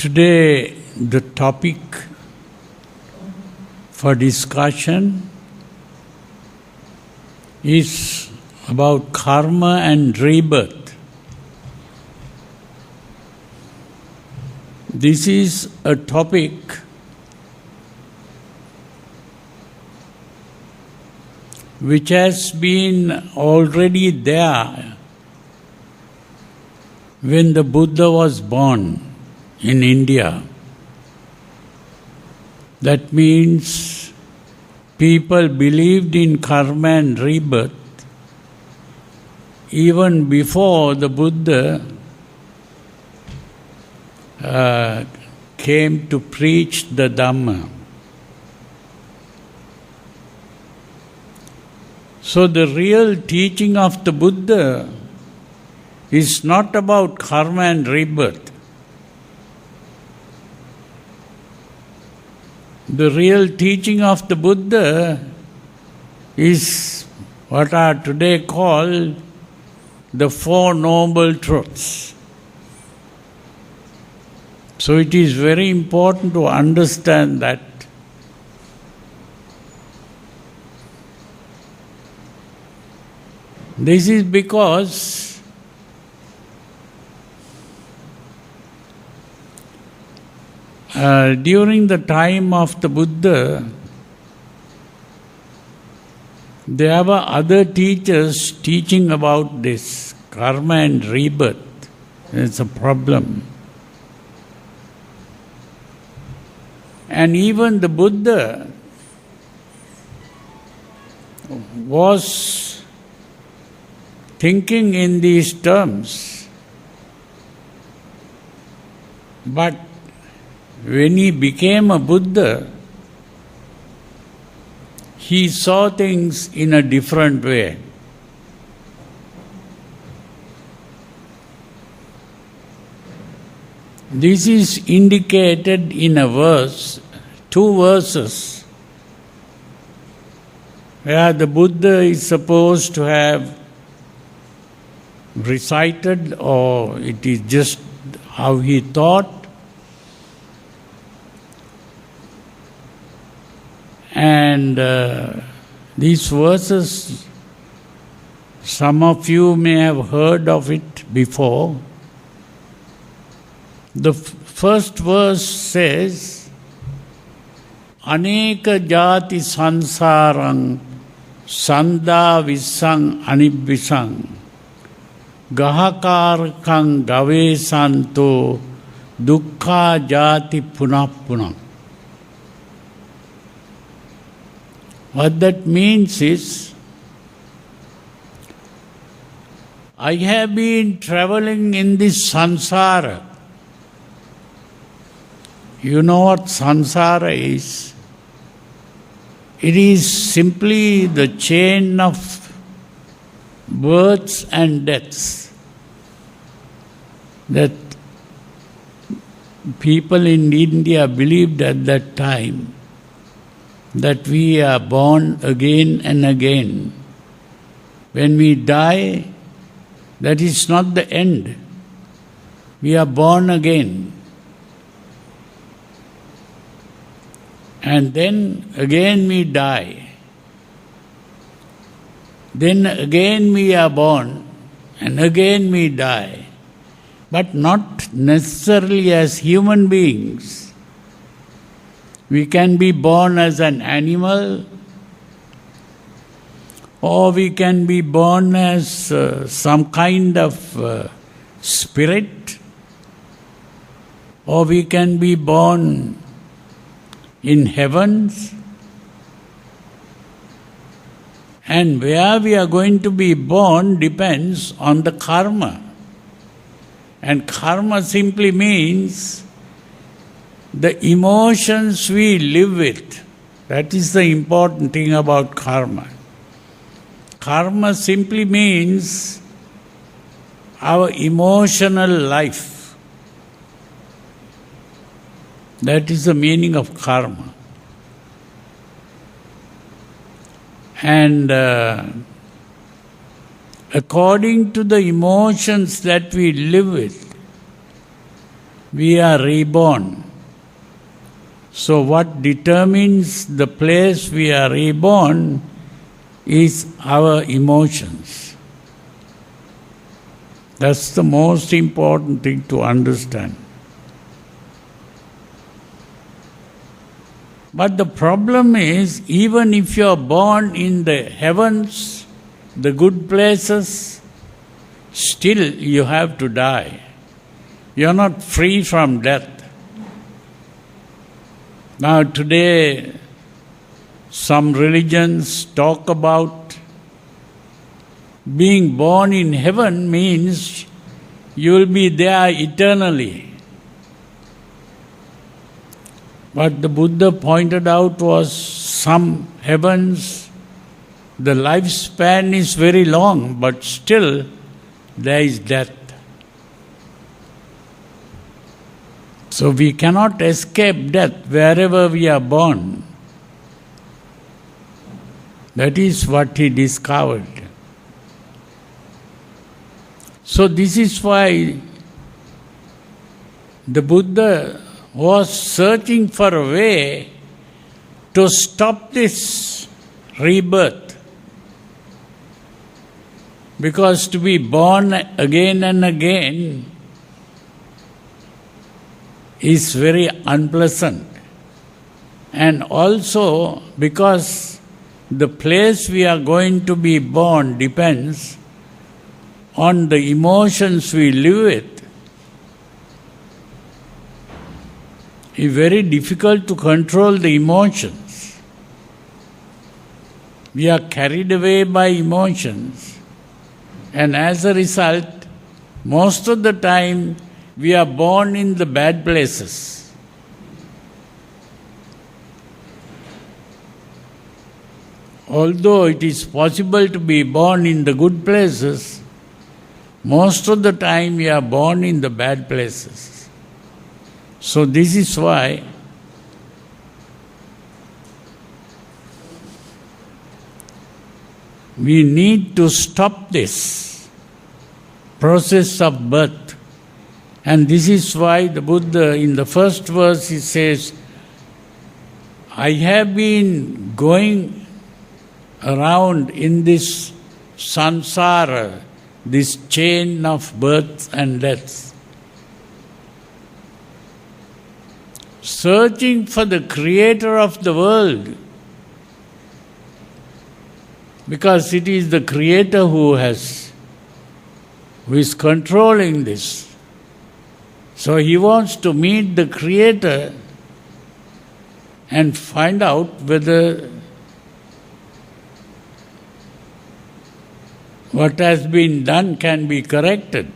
Today, the topic for discussion is about karma and rebirth. This is a topic which has been already there when the Buddha was born in India. That means people believed in karma and rebirth even before the Buddha came to preach the Dhamma. So the real teaching of the Buddha is not about karma and rebirth. The real teaching of the Buddha is what are today called the Four Noble Truths. So it is very important to understand that. This is because during the time of the Buddha, there were other teachers teaching about this karma and rebirth. It's a problem. And even the Buddha was thinking in these terms, but when he became a Buddha, he saw things in a different way. This is indicated in a verse, two verses, where the Buddha is supposed to have recited, or it is just how he thought. And these verses, some of you may have heard of it before. The first verse says, Aneka jati sansarang sanda visang anibvisang gahakarkang gavesanto dukkha jati punappunam. What that means is, I have been traveling in this samsara. You know what samsara is? It is simply the chain of births and deaths that people in India believed at that time, that we are born again and again. When we die, that is not the end. We are born again. And then again we die. Then again we are born, and again we die. But not necessarily as human beings. We can be born as an animal, or we can be born as some kind of spirit, or we can be born in heavens. And where we are going to be born depends on the karma. And karma simply means the emotions we live with. That is the important thing about karma. Karma simply means our emotional life. That is the meaning of karma. And according to the emotions that we live with, we are reborn. So what determines the place we are reborn is our emotions. That's the most important thing to understand. But the problem is, even if you are born in the heavens, the good places, still you have to die. You are not free from death. Now today, some religions talk about being born in heaven means you will be there eternally. What the Buddha pointed out was some heavens, the lifespan is very long, but still there is death. So we cannot escape death wherever we are born. That is what he discovered. So this is why the Buddha was searching for a way to stop this rebirth. Because to be born again and again is very unpleasant. And also because the place we are going to be born depends on the emotions we live with. It's very difficult to control the emotions. We are carried away by emotions, and as a result, most of the time we are born in the bad places. Although it is possible to be born in the good places, most of the time we are born in the bad places. So this is why we need to stop this process of birth. And this is why the Buddha, in the first verse, he says, I have been going around in this samsara, this chain of births and deaths, searching for the creator of the world, because it is the creator who is controlling this. So he wants to meet the creator and find out whether what has been done can be corrected.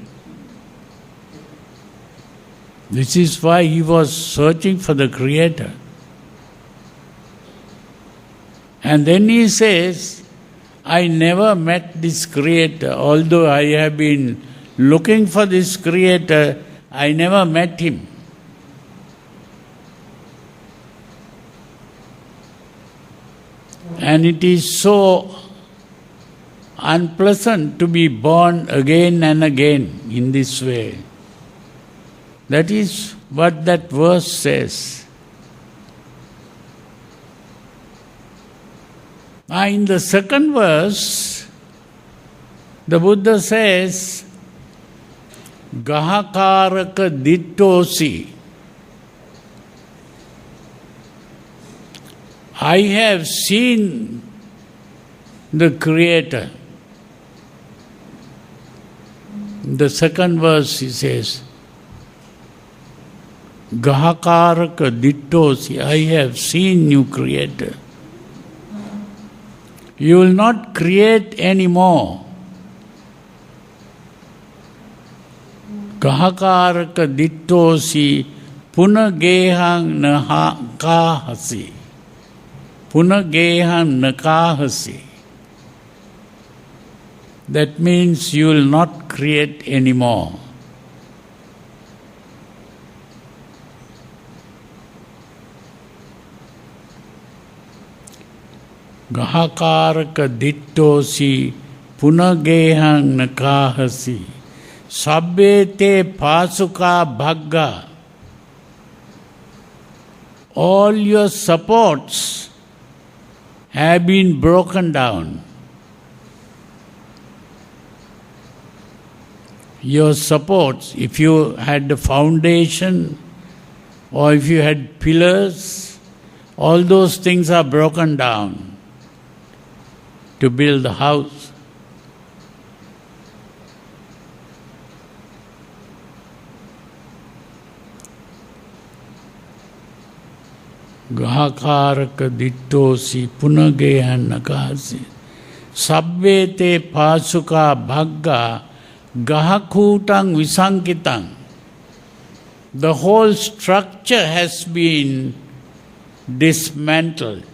This is why he was searching for the creator. And then he says, I never met this creator. Although I have been looking for this creator, I never met him. And it is so unpleasant to be born again and again in this way. That is what that verse says. In the second verse, the Buddha says, Gahakaraka dittosi. I have seen the Creator. In the second verse he says, Gahakaraka dittosi. I have seen you, Creator. You will not create anymore. Gahakaraka dittosi punagehang nakahasi. Punagehang nakahasi. That means you will not create anymore. Gahakaraka dittosi punagehang nakahasi. Sabbete pasuka bhagga all your supports have been broken down. Your supports, if you had the foundation or if you had pillars, all those things are broken down to build the house. Gahakaraka dittosi punagehan nakasi sabbete pasuka bhagga gahakutang visankitang. The whole structure has been dismantled.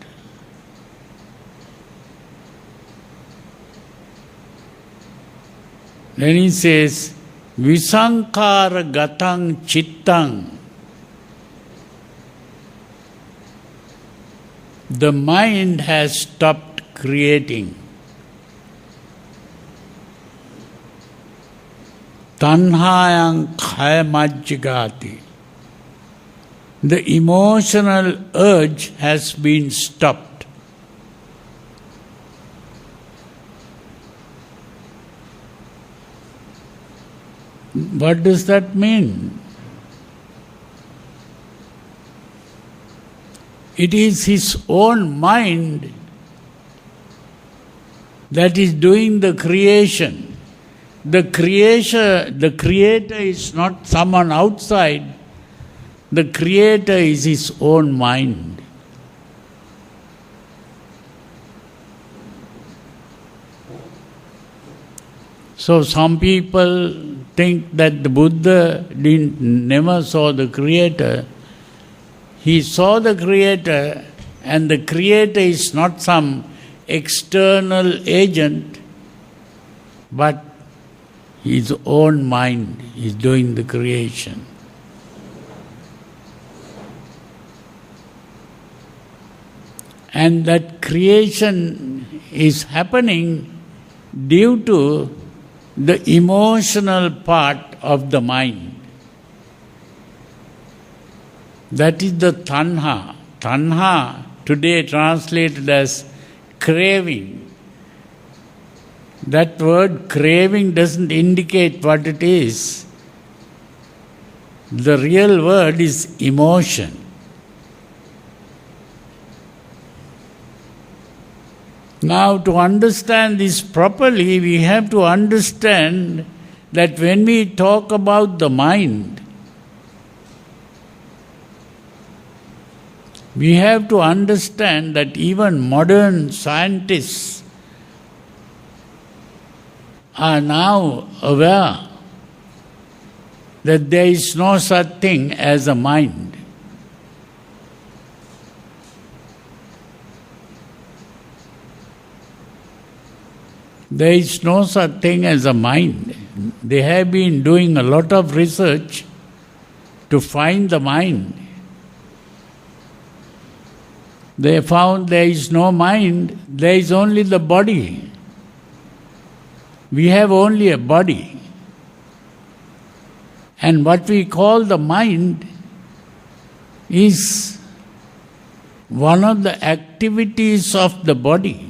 Then he says, Visankara gatang chittang. The mind has stopped creating. Tanhayang khayamajjigati. The emotional urge has been stopped. What does that mean? It is his own mind that is doing the creation. The creator is not someone outside. The creator is his own mind. So some people think that the Buddha never saw the creator. He saw the creator, and the creator is not some external agent, but his own mind is doing the creation. And that creation is happening due to the emotional part of the mind. That is the tanha. Tanha, today translated as craving. That word craving doesn't indicate what it is. The real word is emotion. Now, to understand this properly, we have to understand that when we talk about the mind, we have to understand that even modern scientists are now aware that there is no such thing as a mind. There is no such thing as a mind. They have been doing a lot of research to find the mind. They found there is no mind, there is only the body. We have only a body. And what we call the mind is one of the activities of the body.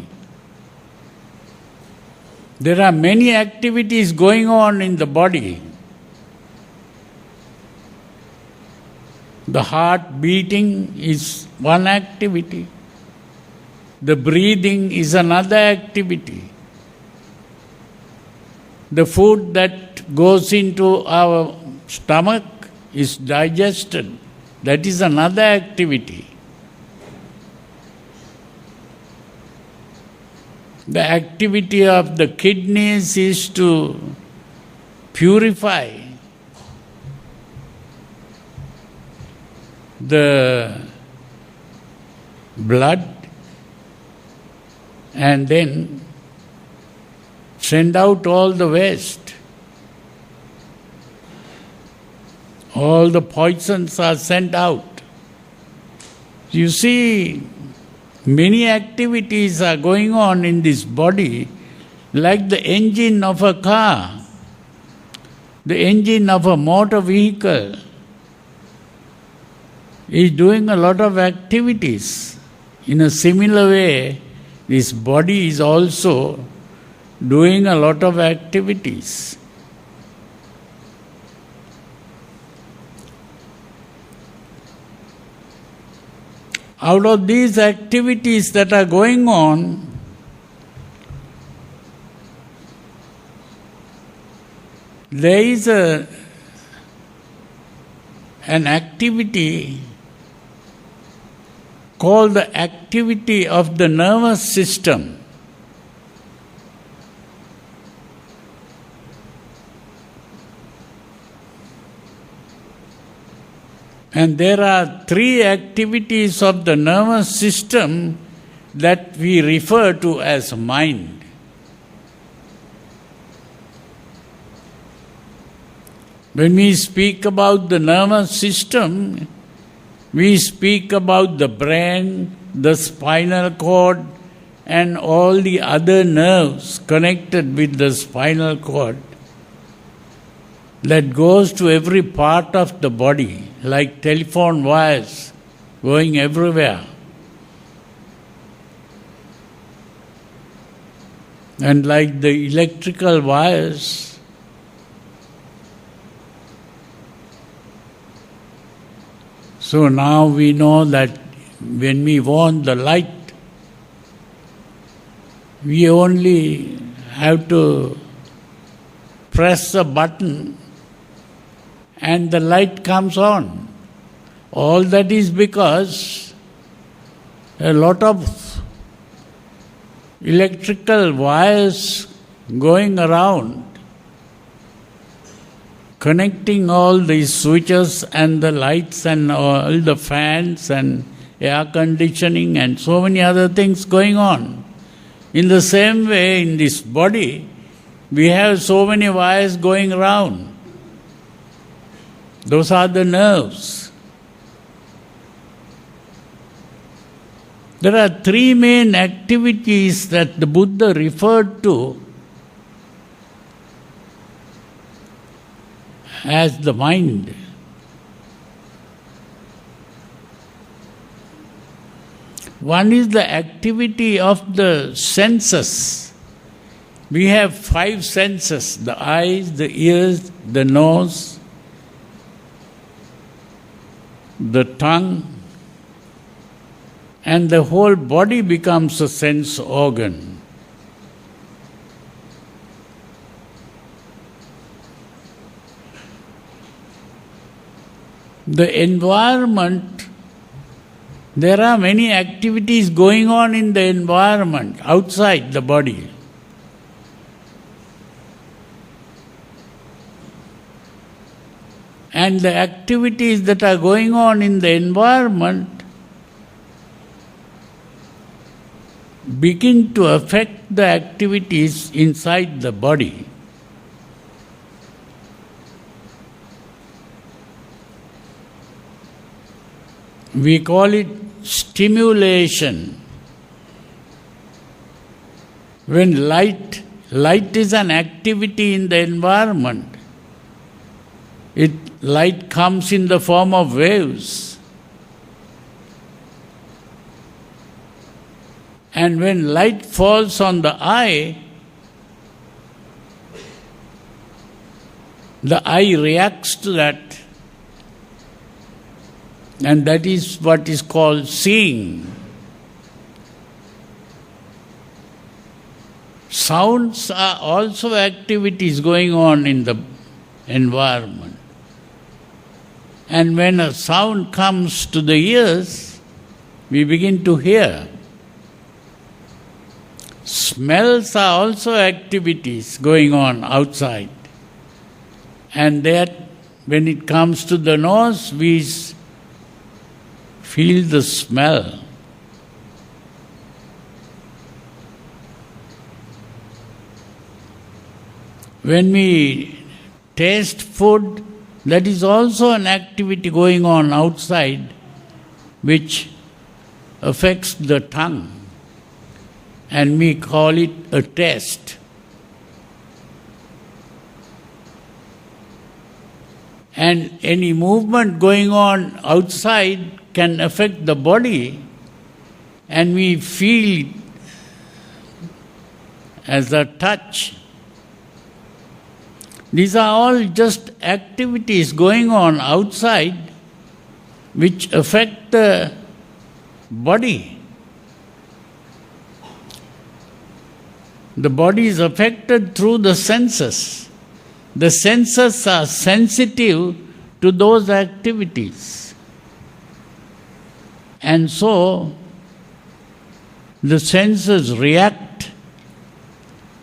There are many activities going on in the body. The heart beating is one activity. The breathing is another activity. The food that goes into our stomach is digested. That is another activity. The activity of the kidneys is to purify the blood and then send out all the waste. All the poisons are sent out. You see, many activities are going on in this body, like the engine of a car, the engine of a motor vehicle. is doing a lot of activities. In a similar way, this body is also doing a lot of activities. Out of these activities that are going on, there is an activity called the activity of the nervous system. And there are three activities of the nervous system that we refer to as mind. When we speak about the nervous system, we speak about the brain, the spinal cord, and all the other nerves connected with the spinal cord that goes to every part of the body, like telephone wires going everywhere. And like the electrical wires, so now we know that when we want the light, we only have to press a button and the light comes on. All that is because a lot of electrical wires going around, connecting all these switches and the lights and all the fans and air conditioning and so many other things going on. In the same way, in this body, we have so many wires going around. Those are the nerves. There are three main activities that the Buddha referred to as the mind. One is the activity of the senses. We have 5 senses: the eyes, the ears, the nose, the tongue, and the whole body becomes a sense organ. The environment, there are many activities going on in the environment, outside the body. And the activities that are going on in the environment begin to affect the activities inside the body. We call it stimulation. When light is an activity in the environment, light comes in the form of waves. And when light falls on the eye reacts to that. And that is what is called seeing. Sounds are also activities going on in the environment. And when a sound comes to the ears, we begin to hear. Smells are also activities going on outside. And that when it comes to the nose, we feel the smell. When we taste food, that is also an activity going on outside which affects the tongue, and we call it a taste. and any movement going on outside can affect the body, and we feel it as a touch. These are all just activities going on outside which affect the body. The body is affected through the senses. The senses are sensitive to those activities. And so, the senses react,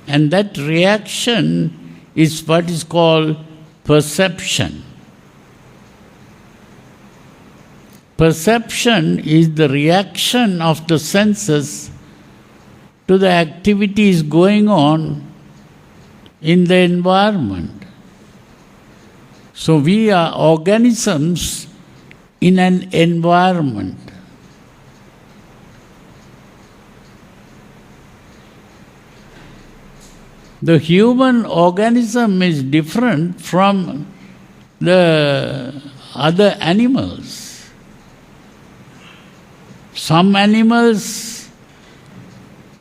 and that reaction is what is called perception. Perception is the reaction of the senses to the activities going on in the environment. So we are organisms in an environment. The human organism is different from the other animals. Some animals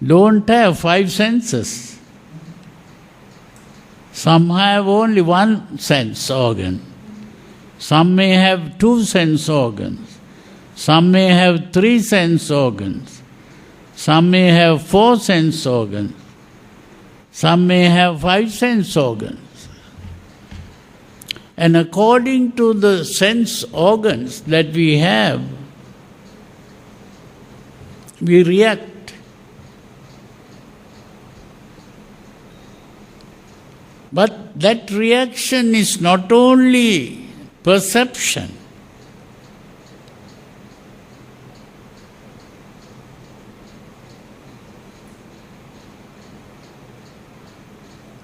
don't have 5 senses. Some have only 1 sense organ. Some may have 2 sense organs. Some may have 3 sense organs. Some may have 4 sense organs. Some may have 5 sense organs. And according to the sense organs that we have, we react. But that reaction is not only perception.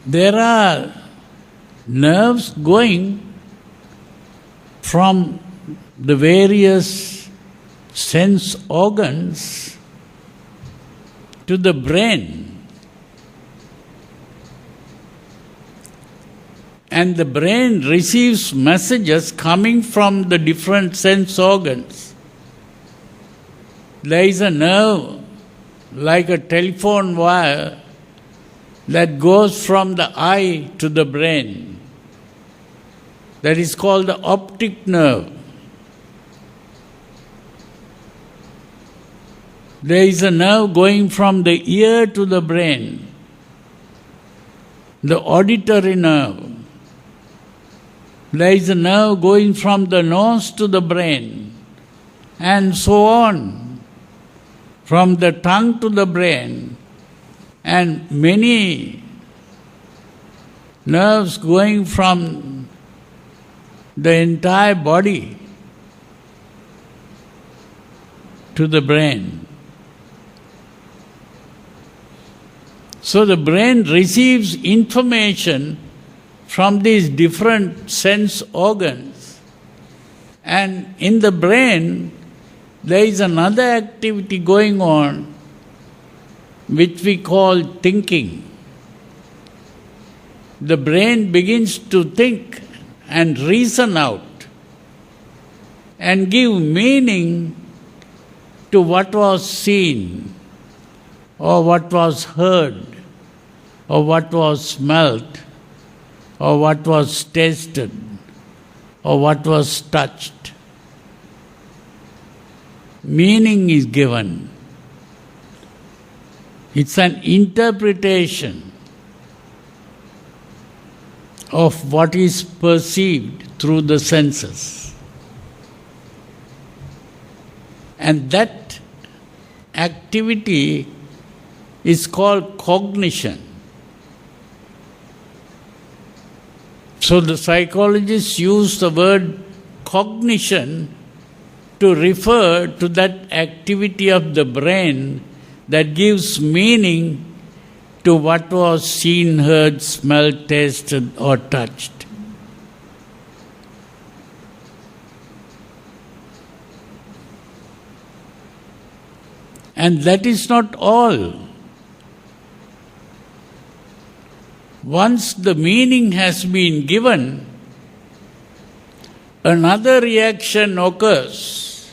There are nerves going from the various sense organs to the brain. And the brain receives messages coming from the different sense organs. There is a nerve, like a telephone wire, that goes from the eye to the brain. That is called the optic nerve. There is a nerve going from the ear to the brain, the auditory nerve. There is a nerve going from the nose to the brain, and so on, from the tongue to the brain, and many nerves going from the entire body to the brain. So the brain receives information from these different sense organs, and in the brain there is another activity going on which we call thinking. The brain begins to think and reason out and give meaning to what was seen, or what was heard, or what was smelt, or what was tasted, or what was touched. Meaning is given. It's an interpretation of what is perceived through the senses. And that activity is called cognition. So the psychologists use the word cognition to refer to that activity of the brain that gives meaning to what was seen, heard, smelled, tasted, or touched. And that is not all. Once the meaning has been given, another reaction occurs,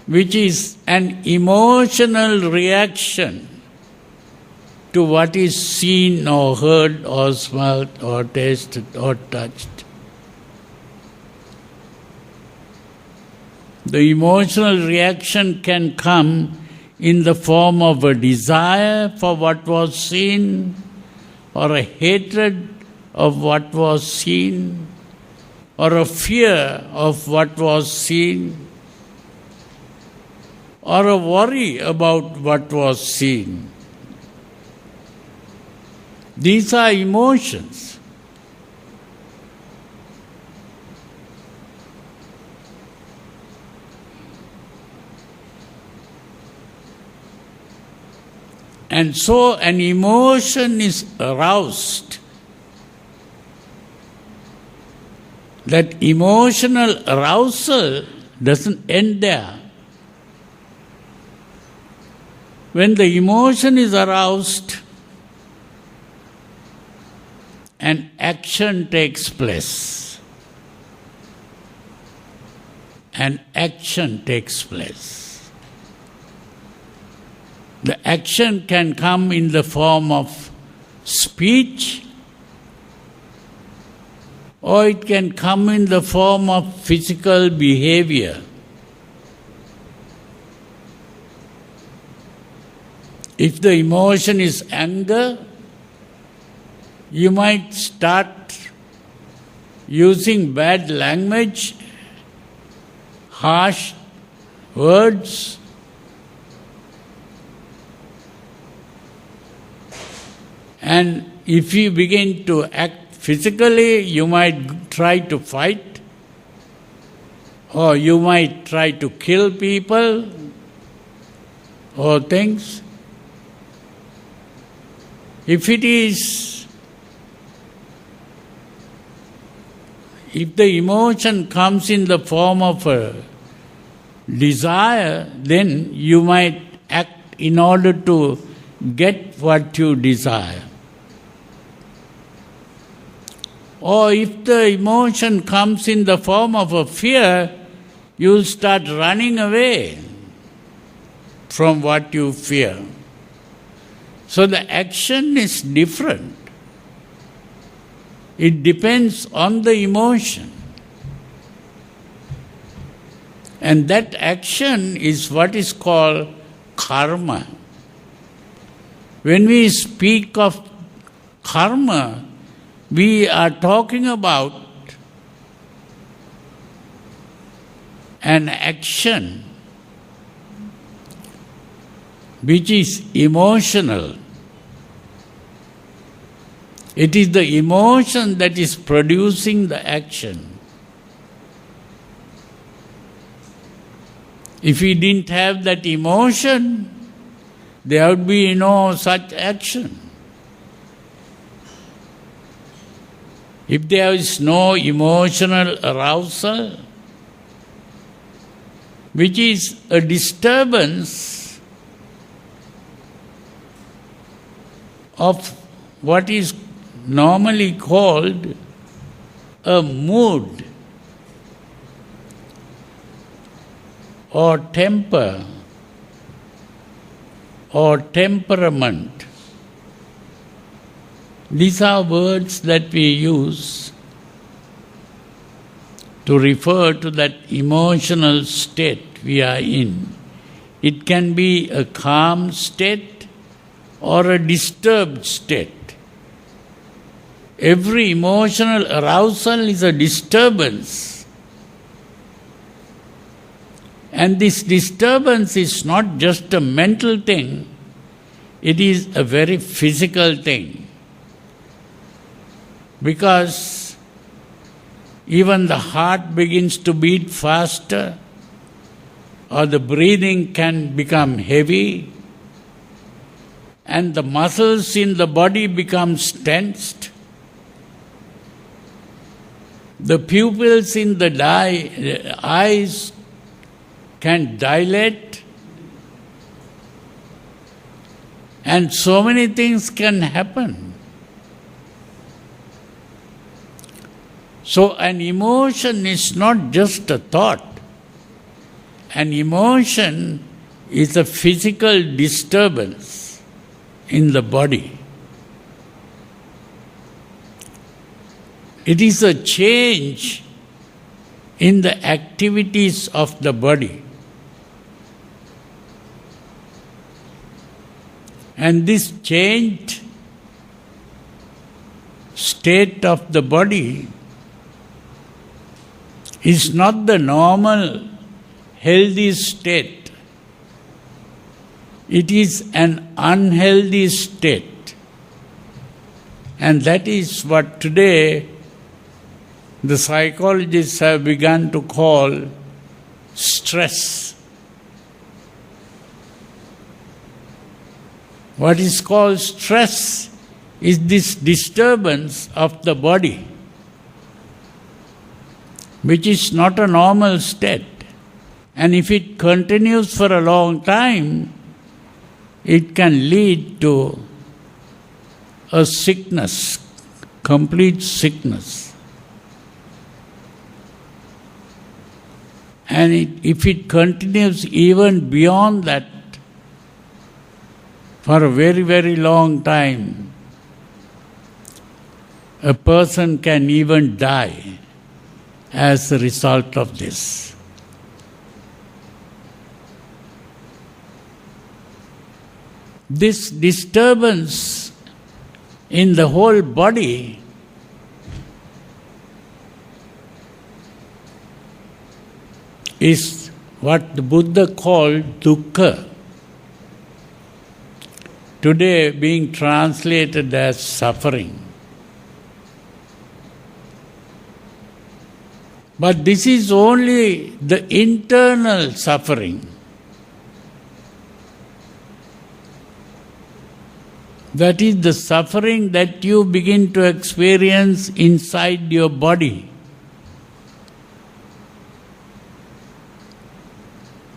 which is an emotional reaction to what is seen or heard or smelt or tasted or touched. The emotional reaction can come in the form of a desire for what was seen, or a hatred of what was seen, or a fear of what was seen, or a worry about what was seen. These are emotions. And so an emotion is aroused. That emotional arousal doesn't end there. When the emotion is aroused, an action takes place. An action takes place. The action can come in the form of speech, or it can come in the form of physical behavior. If the emotion is anger, you might start using bad language, harsh words, and if you begin to act physically, you might try to fight, or you might try to kill people or things. If the emotion comes in the form of a desire, then you might act in order to get what you desire. Or if the emotion comes in the form of a fear, you'll start running away from what you fear. So the action is different. It depends on the emotion. And that action is what is called karma. When we speak of karma, we are talking about an action which is emotional. It is the emotion that is producing the action. If we didn't have that emotion, there would be no such action. If there is no emotional arousal, which is a disturbance of what is normally called a mood or temper or temperament. These are words that we use to refer to that emotional state we are in. It can be a calm state or a disturbed state. Every emotional arousal is a disturbance. And this disturbance is not just a mental thing, it is a very physical thing. Because even the heart begins to beat faster, or the breathing can become heavy, and the muscles in the body become tensed. The pupils in the eyes can dilate, and so many things can happen. So an emotion is not just a thought. An emotion is a physical disturbance in the body. It is a change in the activities of the body. And this changed state of the body is not the normal, healthy state. It is an unhealthy state. And that is what today the psychologists have begun to call stress. What is called stress is this disturbance of the body, which is not a normal state. And if it continues for a long time, it can lead to a sickness, complete sickness. And if it continues even beyond that, for a very, very long time, a person can even die as a result of this. This disturbance in the whole body is what the Buddha called dukkha, today being translated as suffering. But this is only the internal suffering. That is the suffering that you begin to experience inside your body.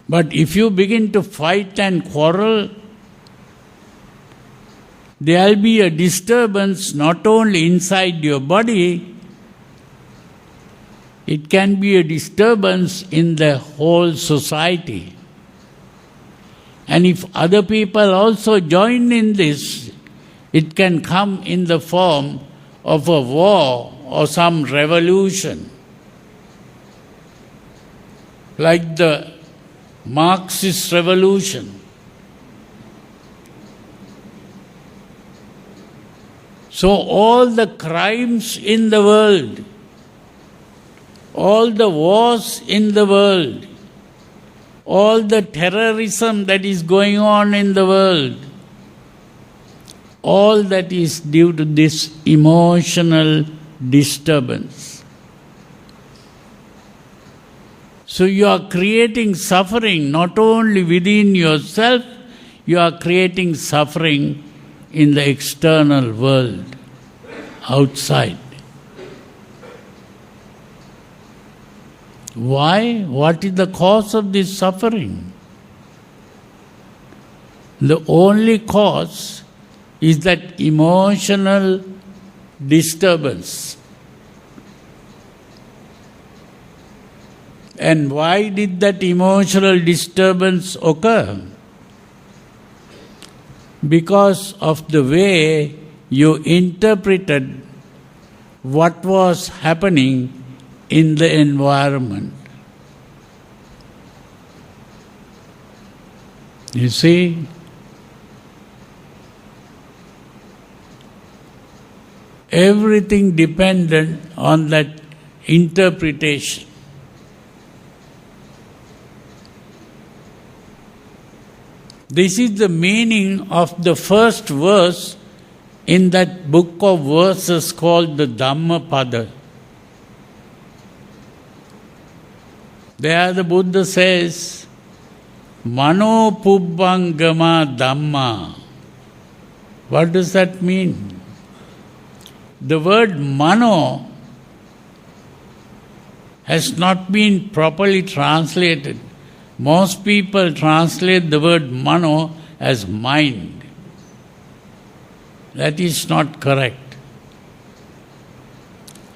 But if you begin to fight and quarrel, there will be a disturbance not only inside your body, it can be a disturbance in the whole society. And if other people also join in this, it can come in the form of a war or some revolution. Like the Marxist revolution. So all the crimes in the world, all the wars in the world, all the terrorism that is going on in the world, all that is due to this emotional disturbance. So you are creating suffering not only within yourself, you are creating suffering in the external world, outside. Why? What is the cause of this suffering? The only cause is that emotional disturbance. And why did that emotional disturbance occur? Because of the way you interpreted what was happening in the environment. You see, everything depended on that interpretation. This is the meaning of the first verse in that book of verses called the Dhamma. There the Buddha says, Mano Pubbangama Dhamma. What does that mean? The word mano has not been properly translated. Most people translate the word mano as mind. That is not correct.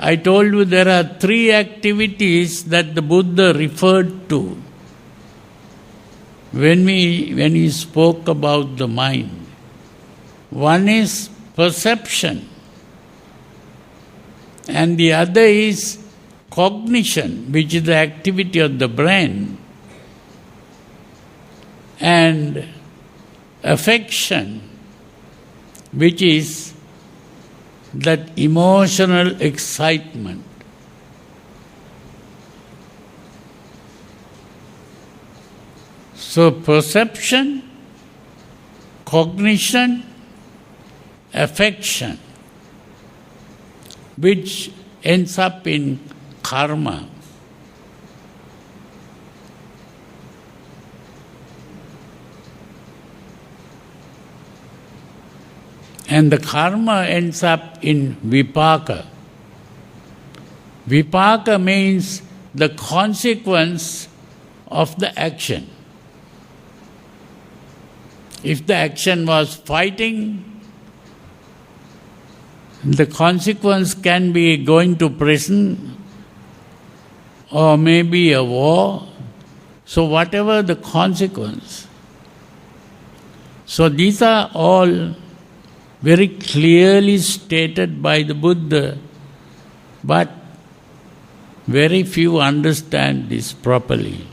I told you there are three activities that the Buddha referred to when he spoke about the mind. One is perception, and the other is cognition, which is the activity of the brain, and affection, which is that emotional excitement. So perception, cognition, affection, which ends up in karma. And the karma ends up in vipaka. Vipaka means the consequence of the action. If the action was fighting, the consequence can be going to prison or maybe a war. So whatever the consequence. So these are all very clearly stated by the Buddha, but very few understand this properly.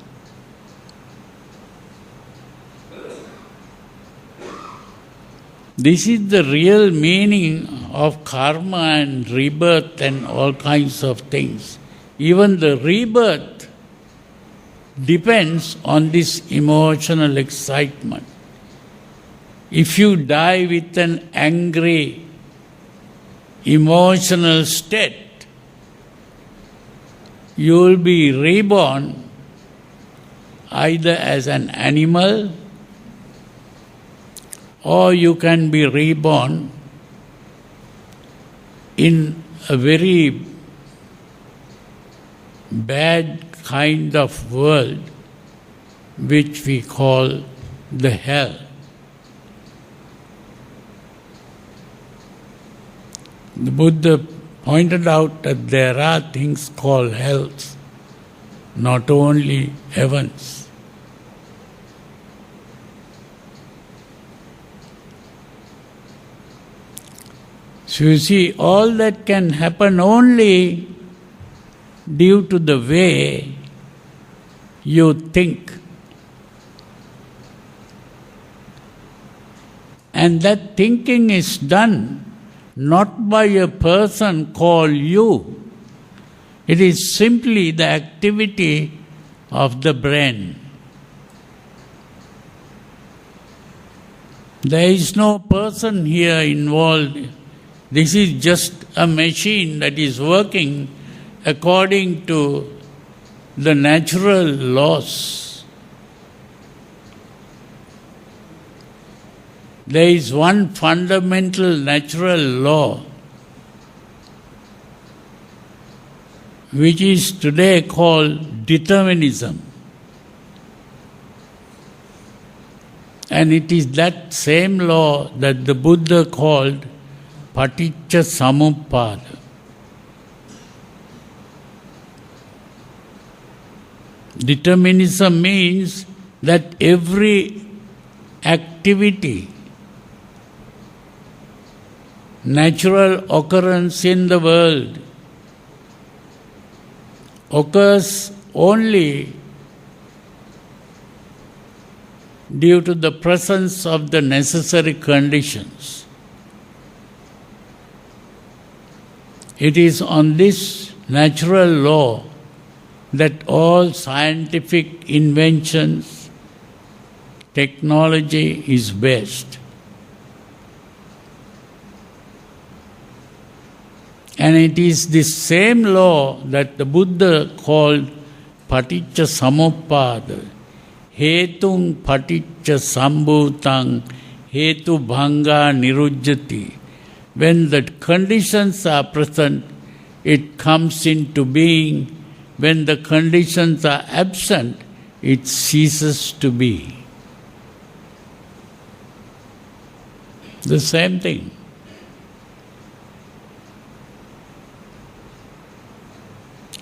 This is the real meaning of karma and rebirth and all kinds of things. Even the rebirth depends on this emotional excitement. If you die with an angry, emotional state, you will be reborn either as an animal or you can be reborn in a very bad kind of world which we call the hell. The Buddha pointed out that there are things called hells, not only heavens. So you see, all that can happen only due to the way you think. And that thinking is done not by a person called you. It is simply the activity of the brain. There is no person here involved. This is just a machine that is working according to the natural laws. There is one fundamental natural law which is today called determinism. And it is that same law that the Buddha called paticca samuppada. Determinism means that every activity, natural occurrence in the world occurs only due to the presence of the necessary conditions. It is on this natural law that all scientific inventions, technology is based. And it is this same law that the Buddha called paticca samuppada. Hetung paticca sambhutang hetu bhanga nirujjati. When the conditions are present, it comes into being. When the conditions are absent, it ceases to be. The same thing.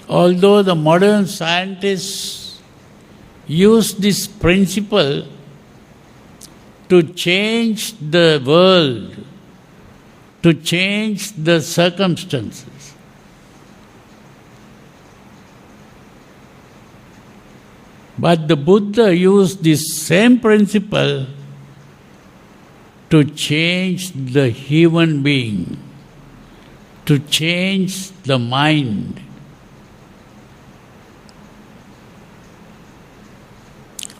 Although the modern scientists use this principle to change the world, to change the circumstances, but the Buddha used this same principle to change the human being, to change the mind.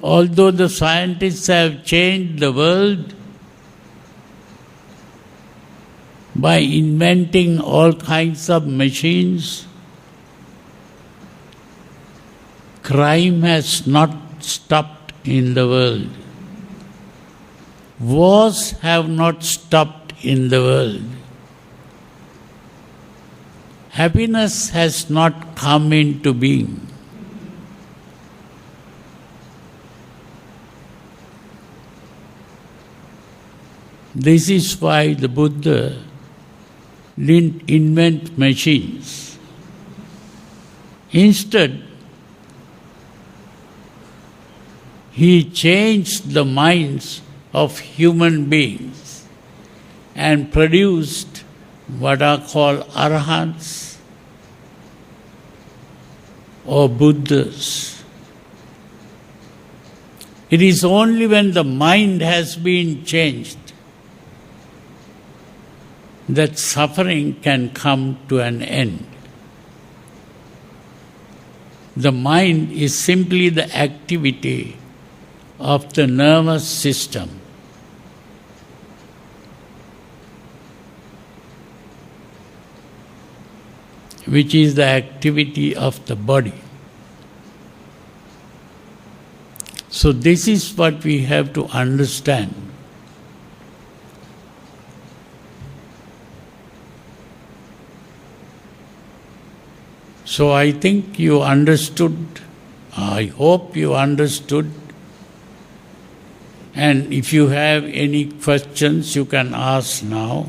Although the scientists have changed the world by inventing all kinds of machines, crime has not stopped in the world. Wars have not stopped in the world. Happiness has not come into being. This is why the Buddha didn't invent machines. Instead, he changed the minds of human beings and produced what are called arahants or Buddhas. It is only when the mind has been changed that suffering can come to an end. The mind is simply the activity of the nervous system. Which is the activity of the body. So this is what we have to understand. So I think you understood, I hope you understood, and if you have any questions you can ask now.